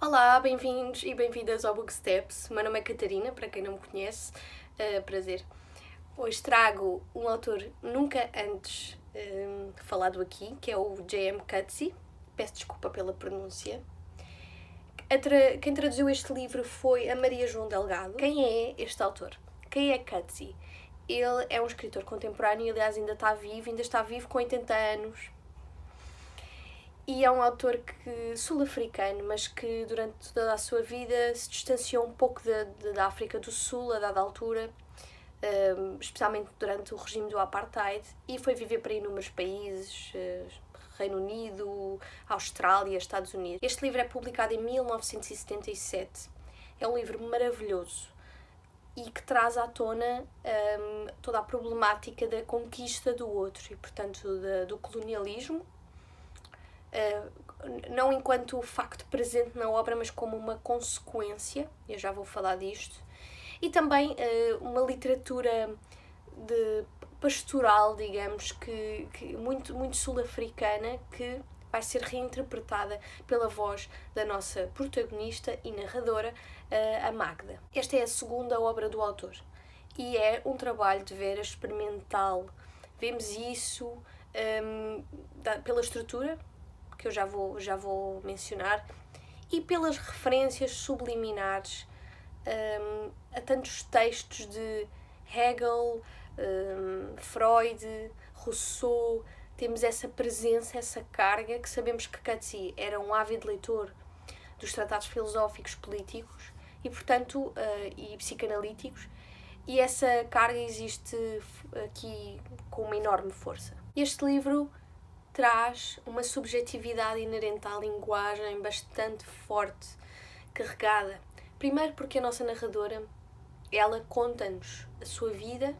Olá, bem-vindos e bem-vindas ao Book Steps. O meu nome é Catarina, para quem não me conhece, prazer. Hoje trago um autor nunca antes falado aqui, que é o J.M. Coetzee. Peço desculpa pela pronúncia. Quem traduziu este livro foi a Maria João Delgado. Quem é este autor? Quem é Coetzee? Ele é um escritor contemporâneo, aliás ainda está vivo com 80 anos. E é um autor sul-africano, mas que durante toda a sua vida se distanciou um pouco da África do Sul a dada altura, especialmente durante o regime do Apartheid, e foi viver para inúmeros países, Reino Unido, Austrália, Estados Unidos. Este livro é publicado em 1977. É um livro maravilhoso e que traz à tona toda a problemática da conquista do outro e, portanto, do colonialismo, não enquanto facto presente na obra, mas como uma consequência, eu já vou falar disto, e também uma literatura de pastoral, digamos, que muito, muito sul-africana, que vai ser reinterpretada pela voz da nossa protagonista e narradora, a Magda. Esta é a segunda obra do autor e é um trabalho de veras experimental. Vemos isso pela estrutura, que eu já vou mencionar, e pelas referências subliminares a tantos textos de Hegel, Freud, Rousseau. Temos essa presença, essa carga, que sabemos que Coetzee era um ávido leitor dos tratados filosóficos políticos e, portanto, e psicanalíticos, e essa carga existe aqui com uma enorme força. Este livro traz uma subjetividade inerente à linguagem bastante forte, carregada. Primeiro porque a nossa narradora, ela conta-nos a sua vida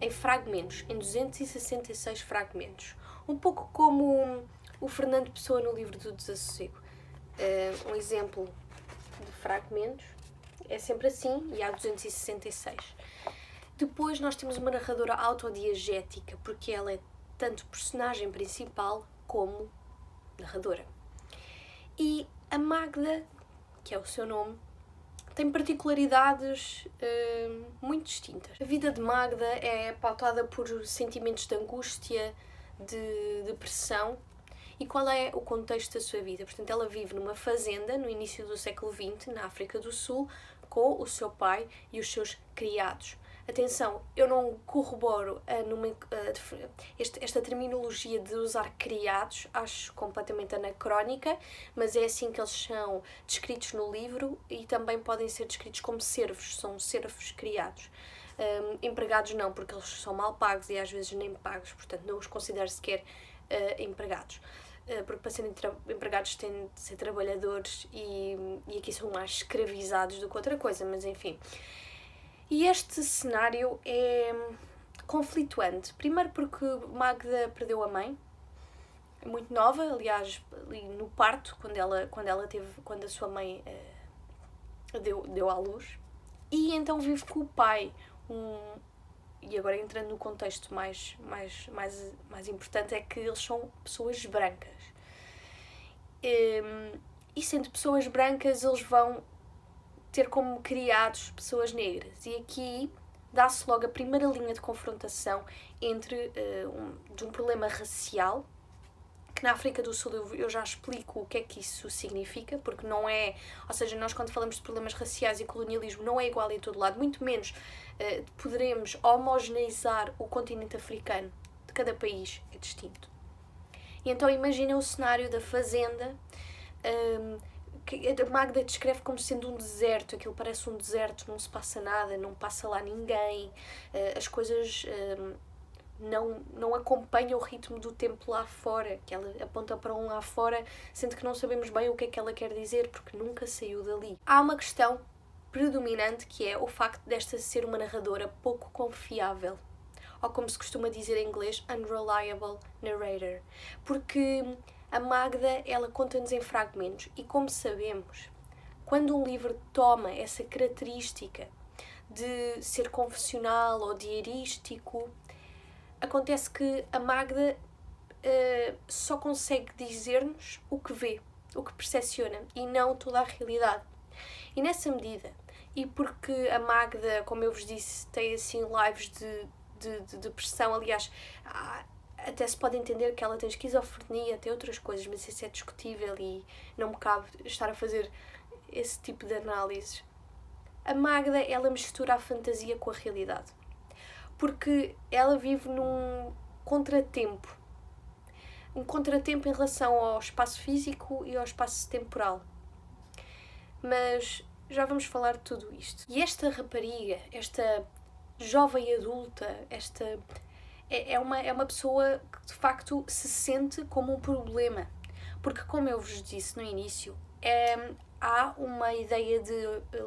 em fragmentos, em 266 fragmentos. Um pouco como o Fernando Pessoa no livro do Desassossego. Um exemplo de fragmentos é sempre assim, e há 266. Depois nós temos uma narradora autodiegética, porque ela é tanto personagem principal como narradora. E a Magda, que é o seu nome, tem particularidades muito distintas. A vida de Magda é pautada por sentimentos de angústia, de depressão. E qual é o contexto da sua vida? Portanto, ela vive numa fazenda no início do século XX, na África do Sul, com o seu pai e os seus criados. Atenção, eu não corroboro esta terminologia de usar criados, acho completamente anacrónica, mas é assim que eles são descritos no livro e também podem ser descritos como servos, são servos criados. Empregados não, porque eles são mal pagos e às vezes nem pagos, portanto não os considero sequer empregados. Porque para serem empregados têm de ser trabalhadores e aqui são mais escravizados do que outra coisa, mas enfim. E este cenário é conflituante. Primeiro porque Magda perdeu a mãe, muito nova, aliás, ali no parto, quando a sua mãe deu à luz. E então vive com o pai, e agora entrando no contexto mais importante, é que eles são pessoas brancas. E sendo pessoas brancas, eles vão ter como criados pessoas negras. E aqui dá-se logo a primeira linha de confrontação entre de um problema racial, que na África do Sul eu já explico o que é que isso significa, porque não é... Ou seja, nós quando falamos de problemas raciais e colonialismo não é igual em todo lado, muito menos poderemos homogeneizar o continente africano. De cada país é distinto. E então imagina o cenário da fazenda, que a Magda descreve como sendo um deserto. Aquilo parece um deserto, não se passa nada, não passa lá ninguém, as coisas não acompanham o ritmo do tempo lá fora, que ela aponta para um lá fora, sendo que não sabemos bem o que é que ela quer dizer, porque nunca saiu dali. Há uma questão predominante que é o facto desta ser uma narradora pouco confiável, ou como se costuma dizer em inglês, unreliable narrator, porque a Magda, ela conta-nos em fragmentos e, como sabemos, quando um livro toma essa característica de ser confessional ou diarístico, acontece que a Magda só consegue dizer-nos o que vê. o que percepciona e não toda a realidade. E nessa medida, e porque a Magda, como eu vos disse, tem assim lives de depressão, aliás, até se pode entender que ela tem esquizofrenia, tem outras coisas, mas isso é discutível e não me cabe estar a fazer esse tipo de análises. A Magda, ela mistura a fantasia com a realidade, porque ela vive num contratempo. Um contratempo em relação ao espaço físico e ao espaço temporal. Mas já vamos falar de tudo isto. E esta rapariga, esta jovem adulta, é uma pessoa que de facto se sente como um problema. Porque, como eu vos disse no início, há uma ideia de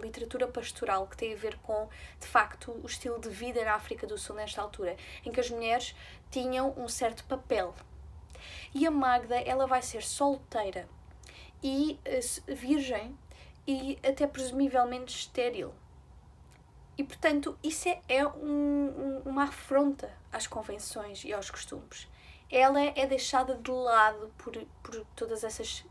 literatura pastoral que tem a ver com, de facto, o estilo de vida na África do Sul nesta altura, em que as mulheres tinham um certo papel. E a Magda, ela vai ser solteira e virgem e até presumivelmente estéril. E, portanto, isso é uma afronta às convenções e aos costumes. Ela é deixada de lado por todas essas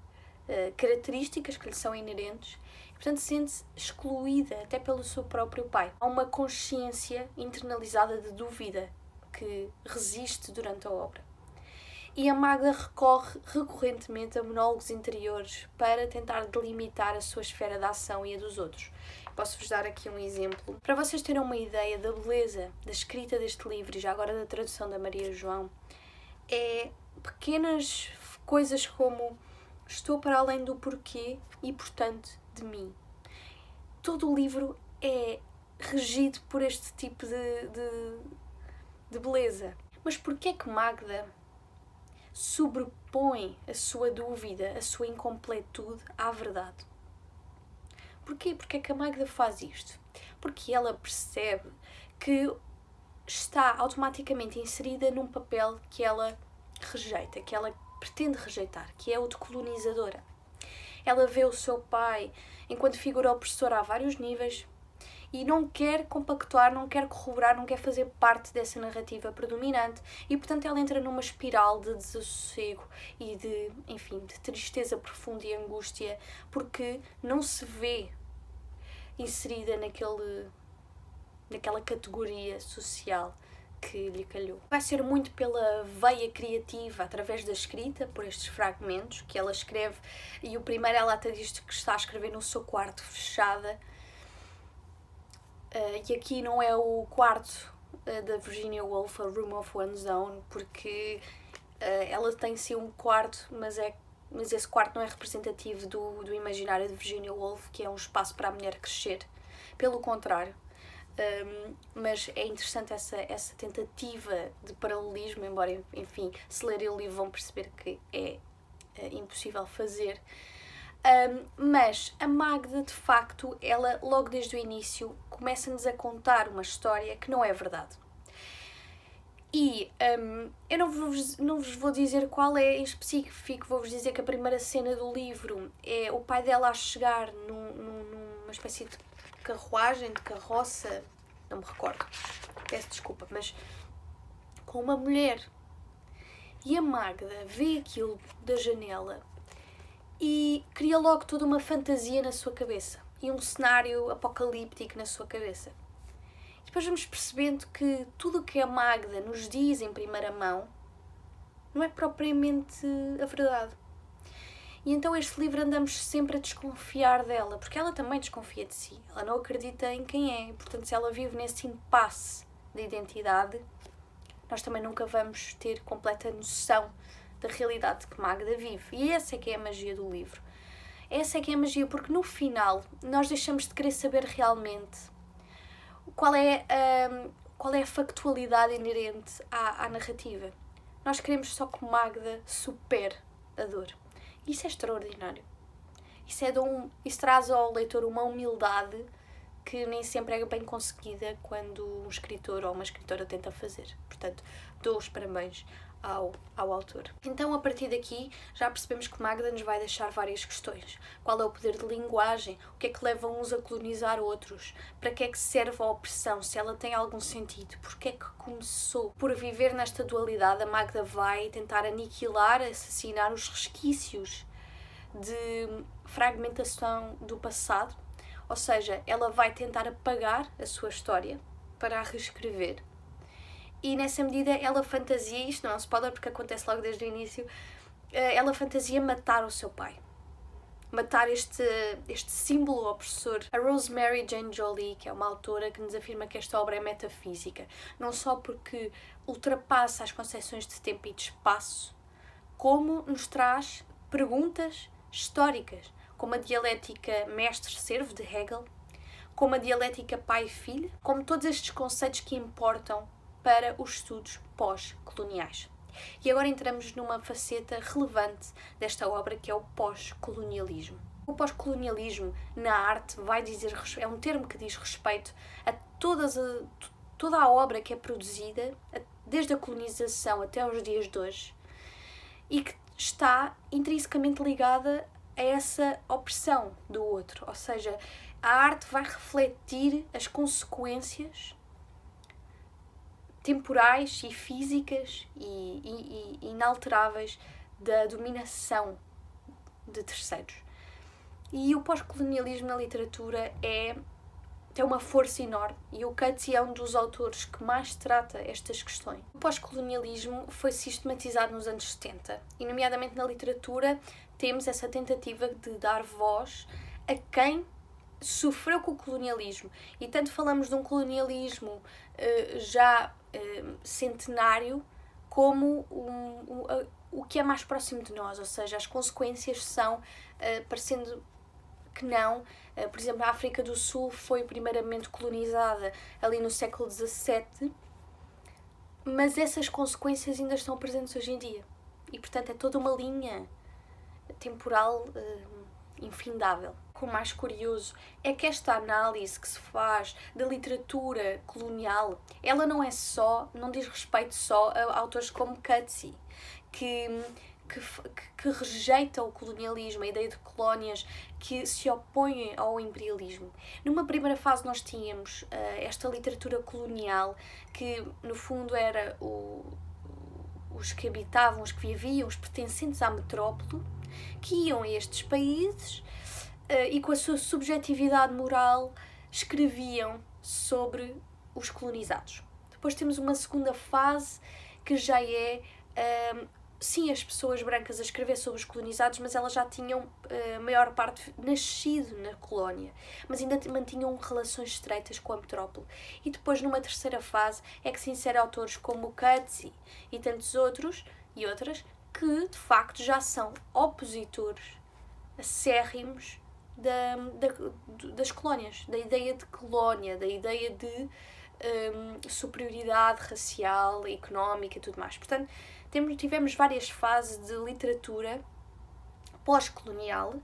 características que lhe são inerentes e, portanto, sente-se excluída até pelo seu próprio pai. Há uma consciência internalizada de dúvida que resiste durante a obra. E a Magda recorre recorrentemente a monólogos interiores para tentar delimitar a sua esfera de ação e a dos outros. Posso-vos dar aqui um exemplo. Para vocês terem uma ideia da beleza da escrita deste livro e já agora da tradução da Maria João, é pequenas coisas como estou para além do porquê e, portanto, de mim. Todo o livro é regido por este tipo de beleza. Mas porquê é que Magda sobrepõe a sua dúvida, a sua incompletude à verdade? Porquê? Porque é que a Magda faz isto? Porque ela percebe que está automaticamente inserida num papel que ela rejeita, que ela pretende rejeitar, que é o de colonizadora. Ela vê o seu pai enquanto figura opressora a vários níveis e não quer compactuar, não quer corroborar, não quer fazer parte dessa narrativa predominante e, portanto, ela entra numa espiral de desassossego e de tristeza profunda e angústia porque não se vê inserida naquela categoria social que lhe calhou. Vai ser muito pela veia criativa, através da escrita, por estes fragmentos que ela escreve, e o primeiro ela até diz que está a escrever no seu quarto, fechada. E aqui não é o quarto da Virginia Woolf, A Room of One's Own, porque ela tem sim um quarto, mas esse quarto não é representativo do imaginário de Virginia Woolf, que é um espaço para a mulher crescer. Pelo contrário. Mas é interessante essa tentativa de paralelismo, embora, enfim, se lerem o livro vão perceber que é impossível fazer. Mas a Magda, de facto, ela logo desde o início começa-nos a contar uma história que não é verdade. E eu não vos vou dizer qual é em específico, vou-vos dizer que a primeira cena do livro é o pai dela a chegar numa espécie de carruagem, de carroça, não me recordo, peço desculpa, mas com uma mulher. E a Magda vê aquilo da janela e cria logo toda uma fantasia na sua cabeça e um cenário apocalíptico na sua cabeça. E depois vamos percebendo que tudo o que a Magda nos diz em primeira mão não é propriamente a verdade. E então este livro andamos sempre a desconfiar dela, porque ela também desconfia de si. Ela não acredita em quem é. Portanto, se ela vive nesse impasse de identidade, nós também nunca vamos ter completa noção da realidade que Magda vive. E essa é que é a magia do livro. Essa é que é a magia, porque no final nós deixamos de querer saber realmente qual é a factualidade inerente à narrativa. Nós queremos só que Magda supere a dor. Isso é extraordinário. Isso traz ao leitor uma humildade que nem sempre é bem conseguida quando um escritor ou uma escritora tenta fazer. Portanto, dou os parabéns ao autor. Então, a partir daqui, já percebemos que Magda nos vai deixar várias questões. Qual é o poder de linguagem? O que é que leva uns a colonizar outros? Para que é que serve a opressão? Se ela tem algum sentido? Porquê é que começou? Por viver nesta dualidade, a Magda vai tentar aniquilar, assassinar os resquícios de fragmentação do passado, ou seja, ela vai tentar apagar a sua história para a reescrever. E nessa medida ela fantasia, isto não é um spoiler porque acontece logo desde o início, ela fantasia matar o seu pai. Matar este símbolo opressor. A Rosemary Jane Jolie, que é uma autora que nos afirma que esta obra é metafísica, não só porque ultrapassa as concepções de tempo e de espaço, como nos traz perguntas históricas, como a dialética mestre-servo de Hegel, como a dialética pai-filho, como todos estes conceitos que importam para os estudos pós-coloniais. E agora entramos numa faceta relevante desta obra, que é o pós-colonialismo. O pós-colonialismo na arte é um termo que diz respeito a toda a obra que é produzida, desde a colonização até os dias de hoje, e que está intrinsecamente ligada a essa opressão do outro. Ou seja, a arte vai refletir as consequências temporais e físicas e inalteráveis da dominação de terceiros. E o pós-colonialismo na literatura tem uma força enorme, e o Coetzee é um dos autores que mais trata estas questões. O pós-colonialismo foi sistematizado nos anos 70, e nomeadamente na literatura temos essa tentativa de dar voz a quem sofreu com o colonialismo. E tanto falamos de um colonialismo já centenário, como o que é mais próximo de nós, ou seja, as consequências são, parecendo que não, por exemplo, a África do Sul foi primeiramente colonizada ali no século XVII, mas essas consequências ainda estão presentes hoje em dia. E, portanto, é toda uma linha temporal infindável. O mais curioso é que esta análise que se faz da literatura colonial, ela não diz respeito só a autores como Coetzee, que rejeita o colonialismo, a ideia de colónias, que se opõem ao imperialismo. Numa primeira fase nós tínhamos esta literatura colonial, que no fundo era os que habitavam, os que viviam, os pertencentes à metrópole, que iam a estes países e com a sua subjetividade moral escreviam sobre os colonizados. Depois temos uma segunda fase que já é, sim, as pessoas brancas a escrever sobre os colonizados, mas elas já tinham, a maior parte, nascido na colónia, mas ainda mantinham relações estreitas com a metrópole. E depois, numa terceira fase, é que se inserem autores como o Coetzee e tantos outros e outras que, de facto, já são opositores acérrimos das colónias, da ideia de colónia, da ideia de superioridade racial, económica e tudo mais. Portanto, tivemos várias fases de literatura pós-colonial,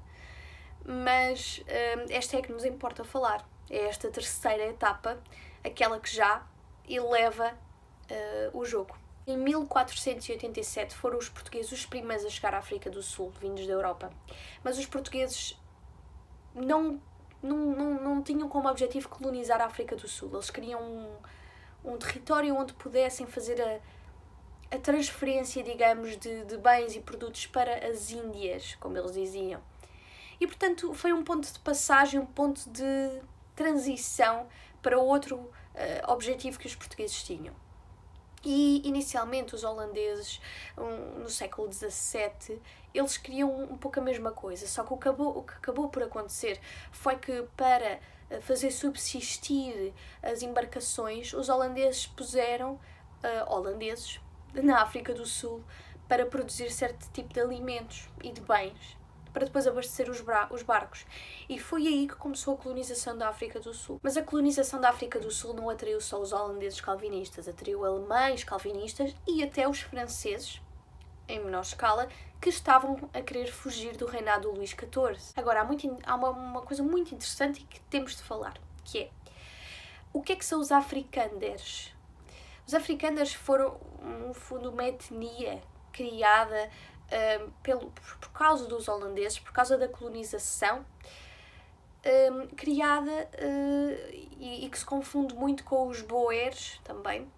mas esta é que nos importa falar. É esta terceira etapa, aquela que já eleva o jogo. Em 1487 foram os portugueses os primeiros a chegar à África do Sul, vindos da Europa. Mas os portugueses não tinham como objetivo colonizar a África do Sul. Eles queriam um território onde pudessem fazer a transferência, digamos, de bens e produtos para as Índias, como eles diziam. E, portanto, foi um ponto de passagem, um ponto de transição para outro objetivo que os portugueses tinham. E, inicialmente, os holandeses, no século XVII, eles queriam um pouco a mesma coisa, só que o que acabou por acontecer foi que, para fazer subsistir as embarcações, os holandeses puseram holandeses na África do Sul para produzir certo tipo de alimentos e de bens, para depois abastecer os barcos. E foi aí que começou a colonização da África do Sul. Mas a colonização da África do Sul não atraiu só os holandeses calvinistas, atraiu alemães calvinistas e até os franceses, em menor escala, que estavam a querer fugir do reinado do Luís XIV. Agora, há uma coisa muito interessante e que temos de falar, que é: o que é que são os africanders? Os africanders foram, no fundo, uma etnia criada por causa dos holandeses, por causa da colonização, criada e que se confunde muito com os boeres também.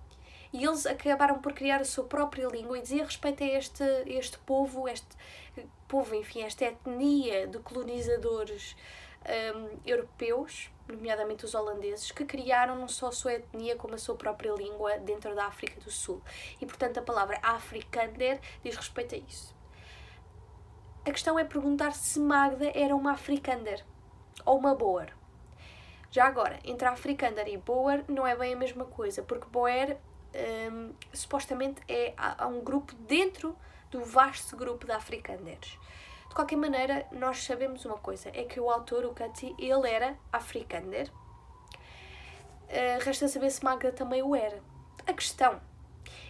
E eles acabaram por criar a sua própria língua e dizia respeito a este povo povo, enfim, esta etnia de colonizadores europeus, nomeadamente os holandeses, que criaram não só a sua etnia como a sua própria língua dentro da África do Sul. E, portanto, a palavra Afrikaner diz respeito a isso. A questão é perguntar se Magda era uma Afrikaner ou uma Boer. Já agora, entre Afrikaner e Boer não é bem a mesma coisa, porque Boer supostamente há um grupo dentro do vasto grupo de Afrikaners. De qualquer maneira, nós sabemos uma coisa, é que o autor, o Coetzee, ele era Afrikaner. Resta saber se Magda também o era. A questão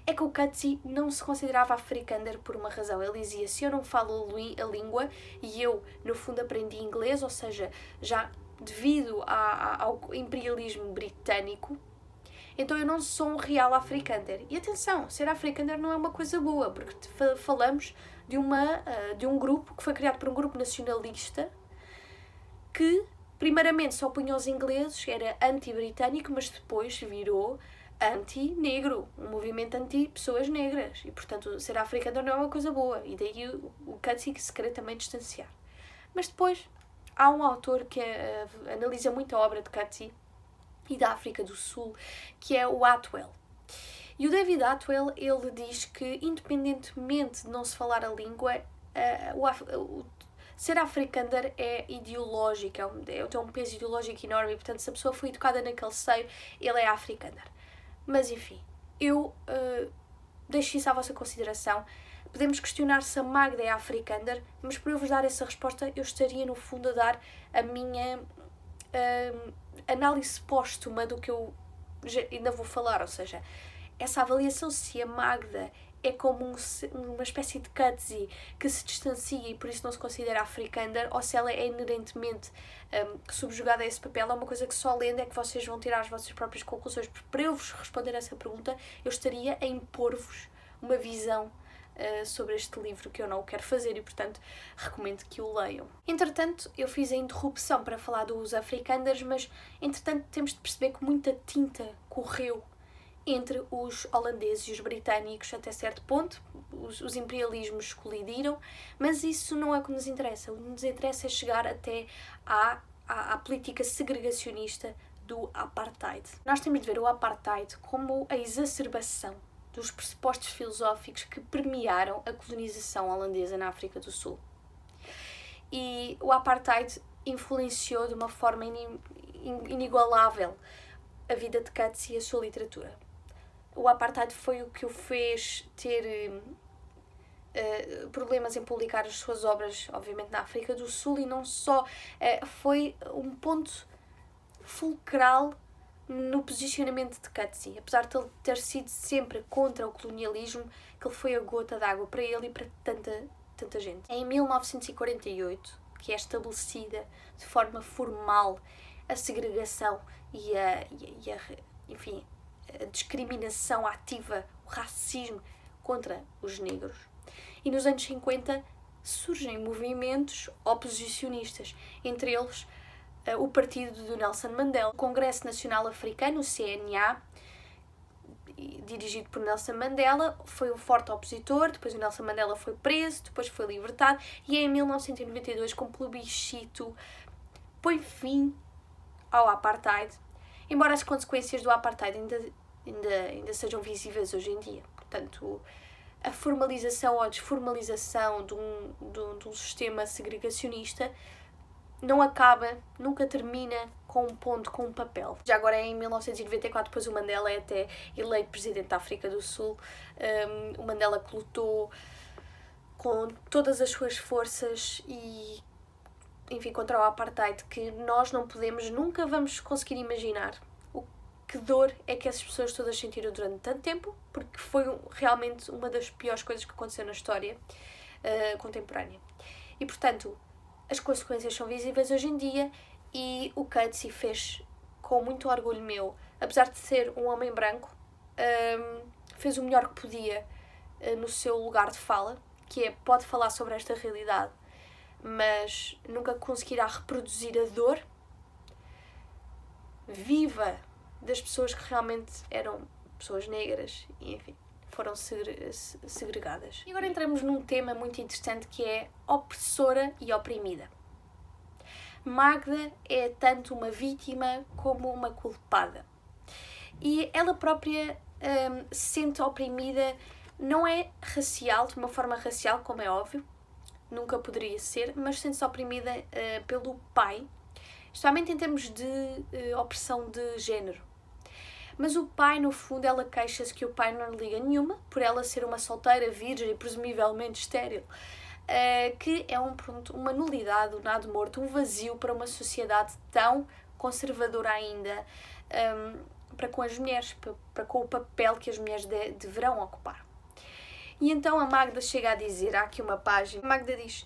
é que o Coetzee não se considerava Afrikaner por uma razão. Ele dizia, se eu não falo a língua e eu, no fundo, aprendi inglês, ou seja, já devido ao imperialismo britânico, então eu não sou um real Afrikaner. E atenção, ser Afrikaner não é uma coisa boa, porque falamos de um grupo que foi criado por um grupo nacionalista que, primeiramente, só punha os ingleses, era anti-britânico, mas depois virou anti-negro, um movimento anti-pessoas negras. E, portanto, ser Afrikaner não é uma coisa boa. E daí o Coetzee se querer também distanciar. Mas depois, há um autor que analisa muito a obra de Coetzee e da África do Sul, que é o Atwell. E o David Atwell, ele diz que, independentemente de não se falar a língua, ser Afrikaner é ideológico, tem um peso ideológico enorme, e, portanto, se a pessoa foi educada naquele seio, ele é Afrikaner. Mas, enfim, eu deixo isso à vossa consideração. Podemos questionar se a Magda é Afrikaner, mas para eu vos dar essa resposta, eu estaria, no fundo, a dar a minha análise póstuma do que eu ainda vou falar, ou seja, essa avaliação se a Magda é como uma espécie de Coetzee que se distancia e por isso não se considera Afrikaner, ou se ela é inerentemente subjugada a esse papel, é uma coisa que só lendo é que vocês vão tirar as vossas próprias conclusões. Porque para eu vos responder essa pergunta, eu estaria a impor-vos uma visão sobre este livro que eu não o quero fazer e, portanto, recomendo que o leiam. Entretanto, eu fiz a interrupção para falar dos Afrikaners, mas, entretanto, temos de perceber que muita tinta correu entre os holandeses e os britânicos até certo ponto. Os imperialismos colidiram, mas isso não é o que nos interessa. O que nos interessa é chegar até à política segregacionista do apartheid. Nós temos de ver o apartheid como a exacerbação dos pressupostos filosóficos que permearam a colonização holandesa na África do Sul. E o apartheid influenciou de uma forma inigualável a vida de Coetzee e a sua literatura. O apartheid foi o que o fez ter problemas em publicar as suas obras, obviamente, na África do Sul, e não só. Foi um ponto fulcral no posicionamento de Coetzee. Apesar de ele ter sido sempre contra o colonialismo, que ele foi a gota d'água para ele e para tanta gente. Em 1948, que é estabelecida de forma formal a segregação e enfim, a discriminação ativa, o racismo contra os negros. E nos anos 50 surgem movimentos oposicionistas, entre eles o partido do Nelson Mandela, o Congresso Nacional Africano, o CNA, dirigido por Nelson Mandela, foi um forte opositor. Depois o Nelson Mandela foi preso, depois foi libertado e em 1992, com plebiscito, põe fim ao apartheid, embora as consequências do apartheid ainda sejam visíveis hoje em dia. Portanto, a formalização ou a desformalização de um sistema segregacionista não acaba, nunca termina com um ponto, com um papel. Já agora, em 1994, depois o Mandela é até eleito presidente da África do Sul. O Mandela que lutou com todas as suas forças e, enfim, contra o apartheid, que nós não podemos, nunca vamos conseguir imaginar que dor é que essas pessoas todas sentiram durante tanto tempo, porque foi realmente uma das piores coisas que aconteceu na história contemporânea. E, portanto, as consequências são visíveis hoje em dia e o Coetzee fez, com muito orgulho meu, apesar de ser um homem branco, fez o melhor que podia no seu lugar de fala, que é, pode falar sobre esta realidade, mas nunca conseguirá reproduzir a dor viva das pessoas que realmente eram pessoas negras. E, enfim, foram segregadas. E agora entramos num tema muito interessante que é opressora e oprimida. Magda é tanto uma vítima como uma culpada. E ela própria se sente oprimida, não é racial, de uma forma racial, como é óbvio, nunca poderia ser, mas sente-se oprimida pelo pai, especialmente em termos de opressão de género. Mas o pai, no fundo, ela queixa-se que o pai não lhe liga nenhuma, por ela ser uma solteira, virgem e presumivelmente estéril, que é uma nulidade, um nada morto, um vazio para uma sociedade tão conservadora ainda, para com as mulheres, para com o papel que as mulheres deverão ocupar. E então a Magda chega a dizer, há aqui uma página, a Magda diz: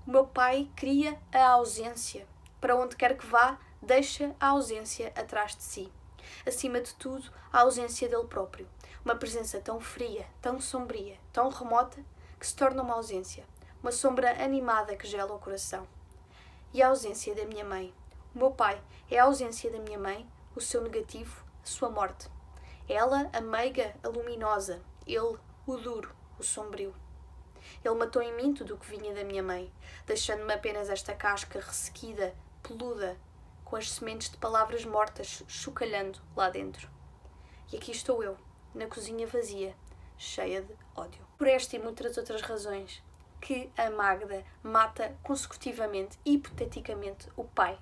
o meu pai cria a ausência, para onde quer que vá, deixa a ausência atrás de si. Acima de tudo, a ausência dele próprio. Uma presença tão fria, tão sombria, tão remota, que se torna uma ausência. Uma sombra animada que gela o coração. E a ausência da minha mãe. O meu pai é a ausência da minha mãe, o seu negativo, a sua morte. Ela, a meiga, a luminosa. Ele, o duro, o sombrio. Ele matou em mim tudo o que vinha da minha mãe, deixando-me apenas esta casca ressequida, peluda, com as sementes de palavras mortas chocalhando lá dentro. E aqui estou eu, na cozinha vazia, cheia de ódio. Por esta e muitas outras razões que a Magda mata consecutivamente, hipoteticamente, o pai,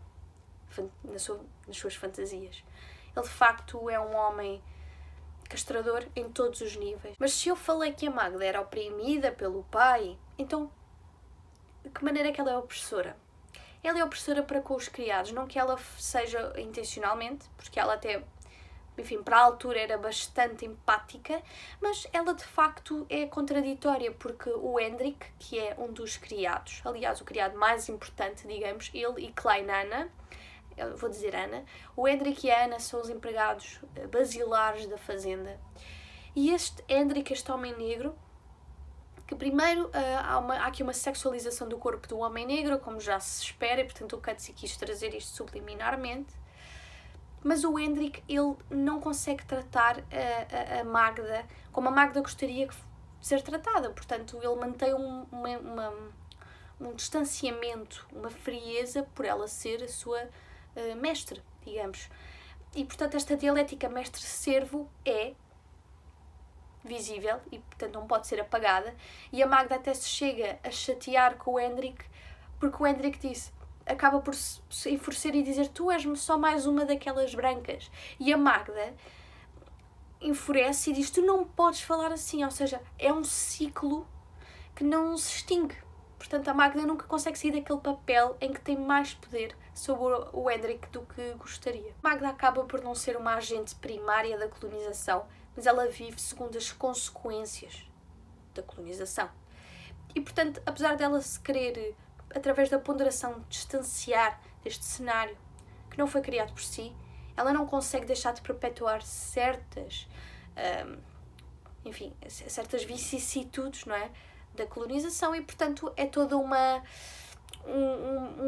nas suas fantasias. Ele de facto é um homem castrador em todos os níveis. Mas se eu falei que a Magda era oprimida pelo pai, então de que maneira é que ela é opressora? Ela é opressora para com os criados, não que ela seja intencionalmente, porque ela até, enfim, para a altura era bastante empática, mas ela de facto é contraditória, porque o Hendrik, que é um dos criados, aliás o criado mais importante, digamos, ele e Klein Anna, eu vou dizer Ana, o Hendrik e a Ana são os empregados basilares da fazenda. E este Hendrik, este homem negro, que primeiro há aqui uma sexualização do corpo do homem negro, como já se espera, e portanto o Coetzee quis trazer isto subliminarmente, mas o Hendrik, ele não consegue tratar a Magda como a Magda gostaria de ser tratada, portanto ele mantém um distanciamento, uma frieza por ela ser a sua mestre, digamos. E portanto esta dialética mestre-servo é visível e portanto não pode ser apagada, e a Magda até se chega a chatear com o Hendrik, porque o Hendrik acaba por se enfurecer e dizer: tu és só mais uma daquelas brancas, e a Magda enfurece e diz: tu não podes falar assim, ou seja, é um ciclo que não se extingue. Portanto, a Magda nunca consegue sair daquele papel em que tem mais poder sobre o Hendrik do que gostaria. Magda acaba por não ser uma agente primária da colonização, mas ela vive segundo as consequências da colonização. E, portanto, apesar dela se querer, através da ponderação, distanciar deste cenário que não foi criado por si, ela não consegue deixar de perpetuar certas vicissitudes, não é, da colonização, e, portanto, é toda um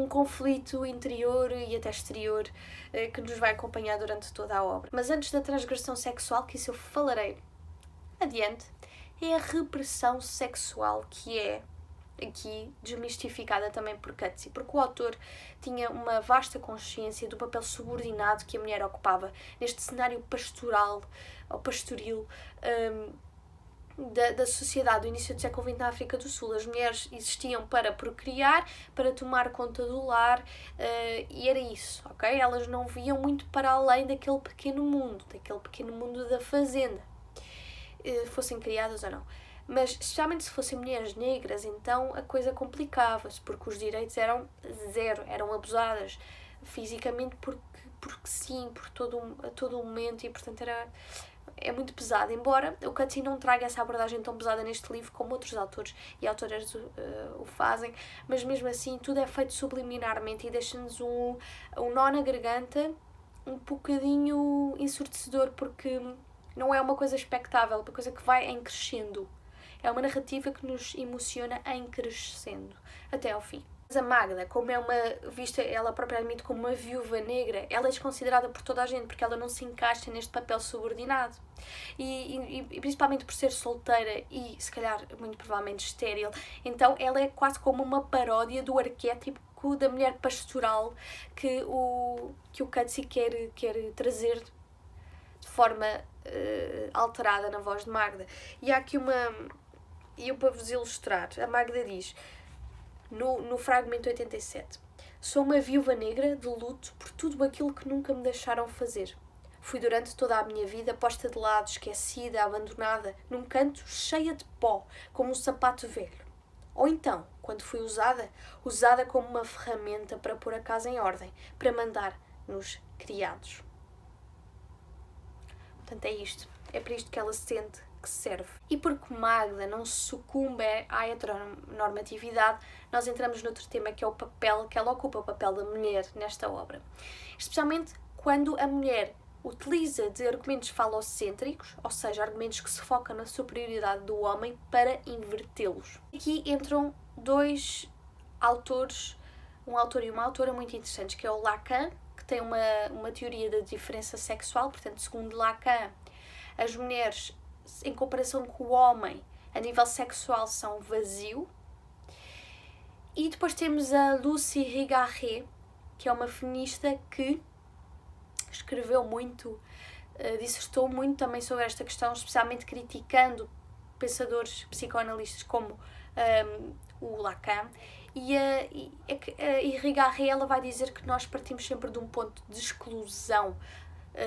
conflito interior e até exterior que nos vai acompanhar durante toda a obra. Mas antes da transgressão sexual, que isso eu falarei adiante, é a repressão sexual que é aqui desmistificada também por Coetzee, porque o autor tinha uma vasta consciência do papel subordinado que a mulher ocupava neste cenário pastoral ou pastoril da sociedade do início do século XX na África do Sul. As mulheres existiam para procriar, para tomar conta do lar, e era isso, ok? Elas não viam muito para além daquele pequeno mundo da fazenda, fossem criadas ou não. Mas, especialmente se fossem mulheres negras, então a coisa complicava-se, porque os direitos eram zero, eram abusadas fisicamente porque sim, a todo o momento, e portanto é muito pesado, embora o Coetzee não traga essa abordagem tão pesada neste livro como outros autores e autoras o fazem, mas mesmo assim tudo é feito subliminarmente e deixa-nos um nó na garganta um bocadinho ensurdecedor, porque não é uma coisa expectável, é uma coisa que vai em crescendo. É uma narrativa que nos emociona em crescendo, até ao fim. Mas a Magda, como é vista ela propriamente como uma viúva negra, ela é desconsiderada por toda a gente porque ela não se encaixa neste papel subordinado. E principalmente por ser solteira e, se calhar, muito provavelmente estéril, então ela é quase como uma paródia do arquétipo da mulher pastoral que o Coetzee quer trazer de forma alterada na voz de Magda. E há aqui e eu, para vos ilustrar, a Magda diz, no fragmento 87, sou uma viúva negra de luto por tudo aquilo que nunca me deixaram fazer. Fui durante toda a minha vida posta de lado, esquecida, abandonada, num canto cheia de pó, como um sapato velho. Ou então, quando fui usada como uma ferramenta para pôr a casa em ordem, para mandar nos criados. Portanto, é isto. É para isto que ela sente que serve. E porque Magda não sucumbe à heteronormatividade, nós entramos noutro tema que é o papel, que ela ocupa o papel da mulher nesta obra. Especialmente quando a mulher utiliza de argumentos falocêntricos, ou seja, argumentos que se focam na superioridade do homem para invertê-los. Aqui entram dois autores, um autor e uma autora muito interessantes, que é o Lacan, que tem uma teoria da diferença sexual. Portanto, segundo Lacan, as mulheres, em comparação com o homem, a nível sexual são vazio. E depois temos a Lucy Irigaray, que é uma feminista que escreveu muito, dissertou muito também sobre esta questão, especialmente criticando pensadores psicoanalistas como o Lacan. E a Irigaray, ela vai dizer que nós partimos sempre de um ponto de exclusão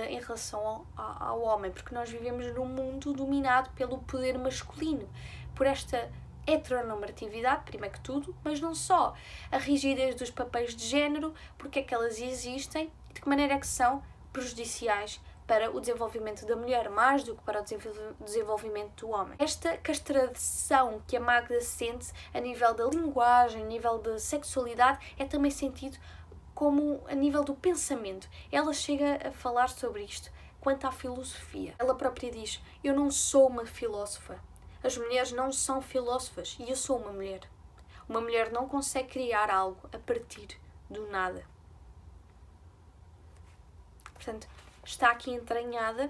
em relação ao homem, porque nós vivemos num mundo dominado pelo poder masculino, por esta heteronormatividade, primeiro que tudo, mas não só. A rigidez dos papéis de género, porque é que elas existem e de que maneira é que são prejudiciais para o desenvolvimento da mulher, mais do que para o desenvolvimento do homem. Esta castração que a Magda sente a nível da linguagem, a nível da sexualidade, é também sentido como a nível do pensamento. Ela chega a falar sobre isto quanto à filosofia. Ela própria diz, eu não sou uma filósofa. As mulheres não são filósofas e eu sou uma mulher. Uma mulher não consegue criar algo a partir do nada. Portanto, está aqui entranhada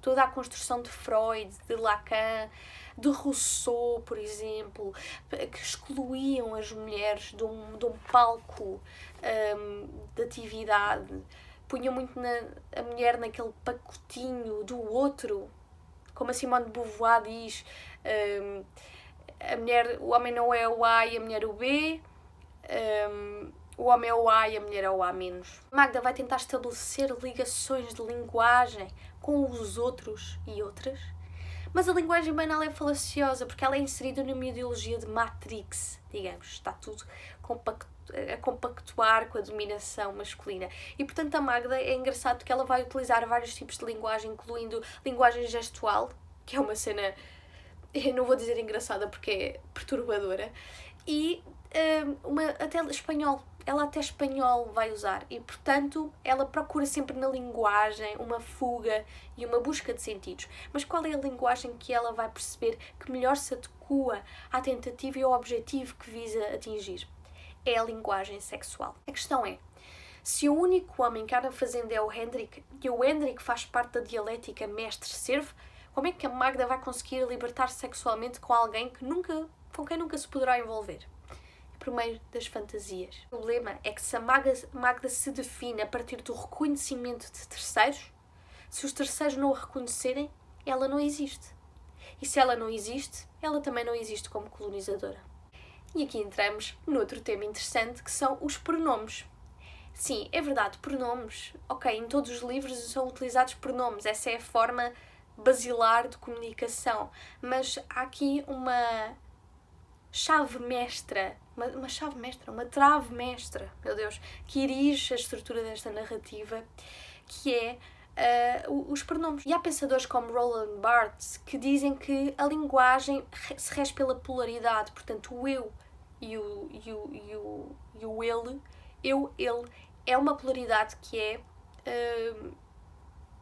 toda a construção de Freud, de Lacan, de Rousseau, por exemplo, que excluíam as mulheres de um palco de atividade, punham muito a mulher naquele pacotinho do outro, como a Simone de Beauvoir diz, o homem não é o A e a mulher o B, o homem é o A e a mulher é o A-. Magda vai tentar estabelecer ligações de linguagem com os outros e outras, mas a linguagem banal é falaciosa porque ela é inserida numa ideologia de Matrix, digamos, está tudo a compactuar com a dominação masculina. E, portanto, a Magda é engraçado porque ela vai utilizar vários tipos de linguagem, incluindo linguagem gestual, que é uma cena, eu não vou dizer engraçada porque é perturbadora, e até espanhol. Ela até espanhol vai usar e, portanto, ela procura sempre na linguagem uma fuga e uma busca de sentidos. Mas qual é a linguagem que ela vai perceber que melhor se adequa à tentativa e ao objetivo que visa atingir? É a linguagem sexual. A questão é, se o único homem que há na fazenda é o Hendrik e o Hendrik faz parte da dialética mestre-servo, como é que a Magda vai conseguir libertar-se sexualmente com alguém com quem nunca se poderá envolver? Por meio das fantasias. O problema é que se a Magda se define a partir do reconhecimento de terceiros, se os terceiros não a reconhecerem, ela não existe. E se ela não existe, ela também não existe como colonizadora. E aqui entramos noutro tema interessante, que são os pronomes. Sim, é verdade, pronomes. Ok, em todos os livros são utilizados pronomes. Essa é a forma basilar de comunicação. Mas há aqui uma chave mestra, uma trave mestra, meu Deus, que erige a estrutura desta narrativa, que é os pronomes. E há pensadores como Roland Barthes que dizem que a linguagem se rege pela polaridade, portanto o eu e o ele, ele, é uma polaridade que é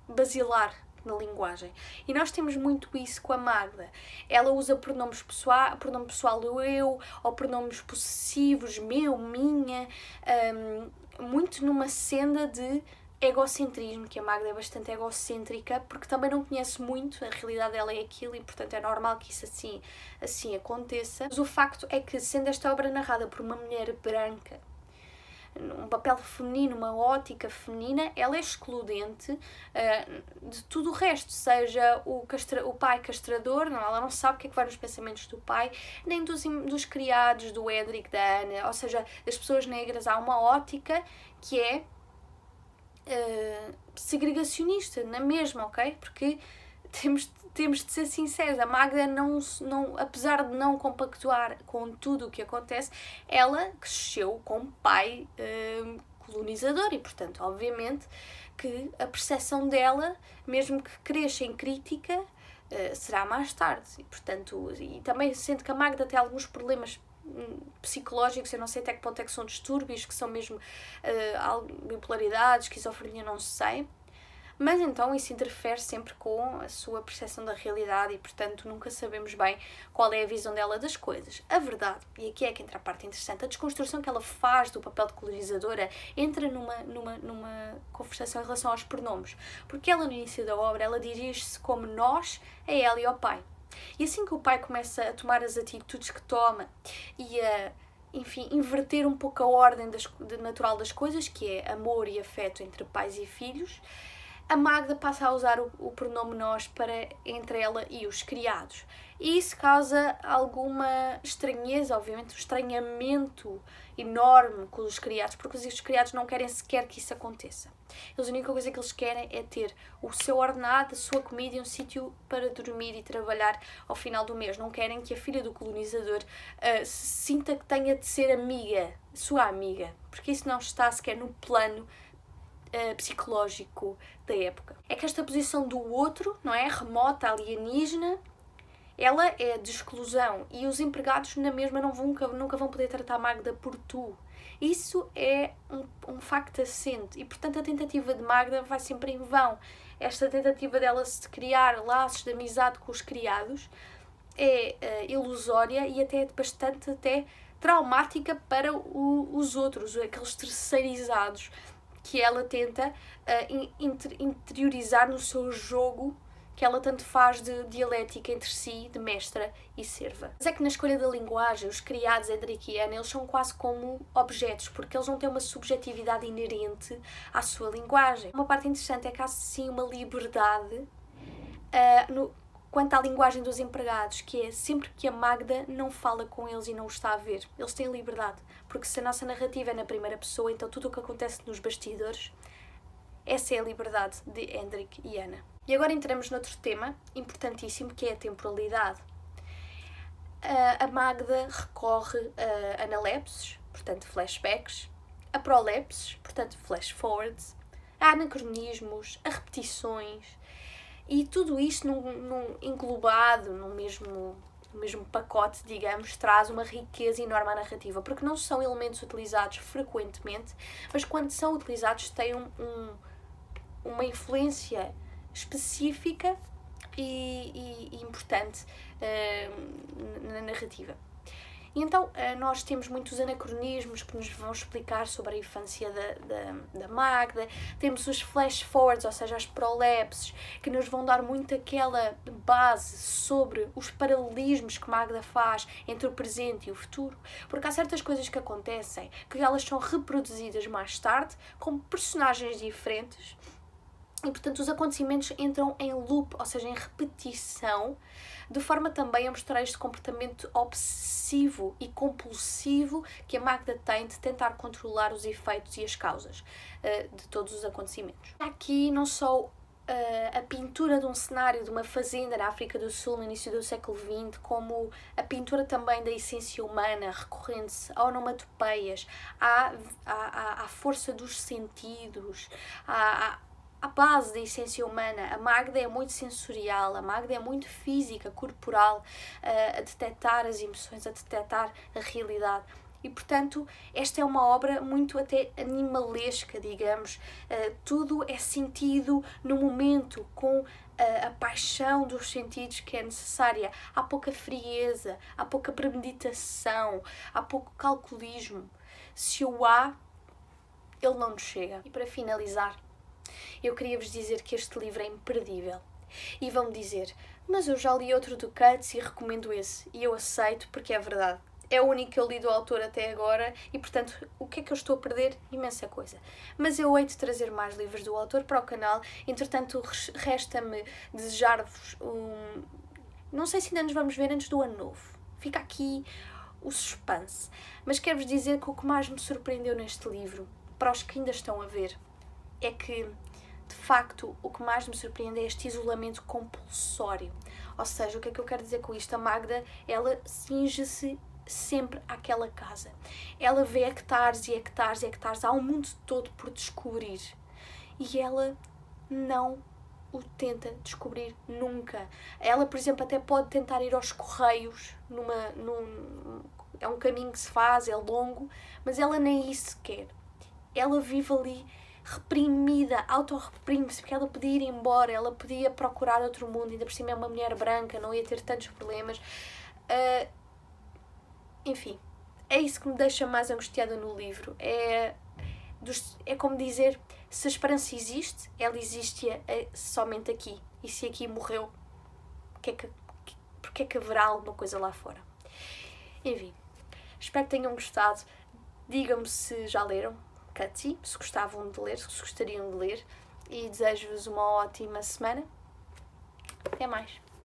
basilar na linguagem. E nós temos muito isso com a Magda. Ela usa pronome pessoal eu, ou pronomes possessivos, meu, minha, muito numa senda de egocentrismo, que a Magda é bastante egocêntrica, porque também não conhece muito, a realidade dela é aquilo e, portanto, é normal que isso assim aconteça. Mas o facto é que, sendo esta obra narrada por uma mulher branca, um papel feminino, uma ótica feminina, ela é excludente de tudo o resto, seja o pai castrador, não, ela não sabe o que é que vai nos pensamentos do pai, nem dos criados, do Edric, da Ana, ou seja, das pessoas negras. Há uma ótica que é segregacionista, na mesma, ok? Porque temos de ser sinceros, a Magda não, apesar de não compactuar com tudo o que acontece, ela cresceu com um pai colonizador e, portanto, obviamente que a percepção dela, mesmo que cresça em crítica, será mais tarde. E, portanto, e também sinto que a Magda tem alguns problemas psicológicos, eu não sei até que ponto é que são distúrbios, que são mesmo bipolaridade, esquizofrenia, não sei. Mas então isso interfere sempre com a sua percepção da realidade e, portanto, nunca sabemos bem qual é a visão dela das coisas. A verdade, e aqui é que entra a parte interessante, a desconstrução que ela faz do papel de colonizadora entra numa conversação em relação aos pronomes. Porque ela, no início da obra, ela dirige-se como nós a ela e ao pai. E assim que o pai começa a tomar as atitudes que toma e a, enfim, inverter um pouco a ordem natural das coisas, que é amor e afeto entre pais e filhos, a Magda passa a usar o pronome nós para entre ela e os criados. E isso causa alguma estranheza, obviamente, um estranhamento enorme com os criados, porque os criados não querem sequer que isso aconteça. Eles, a única coisa que eles querem é ter o seu ordenado, a sua comida e um sítio para dormir e trabalhar ao final do mês. Não querem que a filha do colonizador se sinta que tenha de ser amiga, sua amiga, porque isso não está sequer no plano psicológico da época. É que esta posição do outro, não é? Remota, alienígena, ela é de exclusão e os empregados na mesma nunca vão poder tratar a Magda por tu. Isso é um facto assente e, portanto, a tentativa de Magda vai sempre em vão. Esta tentativa dela de criar laços de amizade com os criados é ilusória e até bastante traumática para os outros, aqueles terceirizados que ela tenta interiorizar no seu jogo que ela tanto faz de dialética entre si, de mestra e serva. Mas é que na escolha da linguagem, os criados Edric e Ana, eles são quase como objetos, porque eles não têm uma subjetividade inerente à sua linguagem. Uma parte interessante é que há sim uma liberdade quanto à linguagem dos empregados, que é sempre que a Magda não fala com eles e não os está a ver. Eles têm liberdade, porque se a nossa narrativa é na primeira pessoa, então tudo o que acontece nos bastidores, essa é a liberdade de Edric e Ana. E agora entramos noutro tema importantíssimo, que é a temporalidade. A Magda recorre a analepses, portanto flashbacks, a prolepses, portanto flash forwards, a anacronismos, a repetições, e tudo isto englobado no mesmo pacote, digamos, traz uma riqueza enorme à narrativa, porque não são elementos utilizados frequentemente, mas quando são utilizados têm uma influência específica e importante na narrativa. E então nós temos muitos anacronismos que nos vão explicar sobre a infância da Magda, temos os flash forwards, ou seja, as prolepses, que nos vão dar muito aquela base sobre os paralelismos que Magda faz entre o presente e o futuro, porque há certas coisas que acontecem que elas são reproduzidas mais tarde como personagens diferentes. E, portanto, os acontecimentos entram em loop, ou seja, em repetição, de forma também a mostrar este comportamento obsessivo e compulsivo que a Magda tem de tentar controlar os efeitos e as causas de todos os acontecimentos. Aqui não só a pintura de um cenário de uma fazenda na África do Sul no início do século XX, como a pintura também da essência humana, recorrendo-se a onomatopeias, à força dos sentidos, à base da essência humana. A Magda é muito sensorial, a Magda é muito física, corporal, a detectar as emoções, a detectar a realidade. E, portanto, esta é uma obra muito até animalesca, digamos. Tudo é sentido no momento, com a paixão dos sentidos que é necessária. Há pouca frieza, há pouca premeditação, há pouco calculismo. Se o há, ele não nos chega. E para finalizar, eu queria vos dizer que este livro é imperdível. E vão-me dizer, mas eu já li outro do Coates e recomendo esse. E eu aceito porque é verdade. É o único que eu li do autor até agora e, portanto, o que é que eu estou a perder? Imensa coisa. Mas eu hei de trazer mais livros do autor para o canal. Entretanto, resta-me desejar-vos Não sei se ainda nos vamos ver antes do ano novo. Fica aqui o suspense. Mas quero-vos dizer que o que mais me surpreendeu neste livro, para os que ainda estão a ver, é que, de facto, o que mais me surpreende é este isolamento compulsório. Ou seja, o que é que eu quero dizer com isto? A Magda, ela cinge-se sempre àquela casa. Ela vê hectares e hectares e hectares, há um mundo todo por descobrir. E ela não o tenta descobrir nunca. Ela, por exemplo, até pode tentar ir aos correios, é um caminho que se faz, é longo, mas ela nem isso quer. Ela vive ali reprimida, autorreprime-se, porque ela podia ir embora, ela podia procurar outro mundo, ainda por cima é uma mulher branca, não ia ter tantos problemas. Enfim, é isso que me deixa mais angustiada no livro. É como dizer, se a esperança existe, ela existe somente aqui. E se aqui morreu, porque é que haverá alguma coisa lá fora? Enfim, espero que tenham gostado. Digam-me se já leram Coetzee, se gostavam de ler, se gostariam de ler. E desejo-vos uma ótima semana. Até mais.